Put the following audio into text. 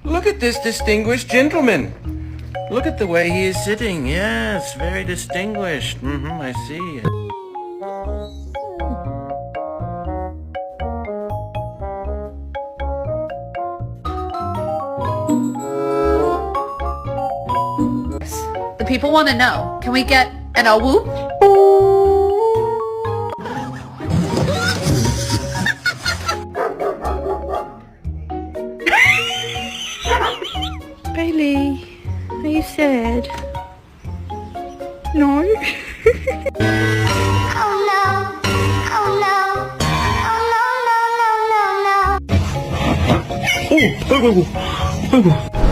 Look at this distinguished gentleman. Look at the way he is sitting. Yes, very distinguished. I see. The people want to know. Can we get an a whoop? Bailey, are you sad? No? Oh no, oh no, oh no, no, no, no, no. 아이고, 아이고, 아이고.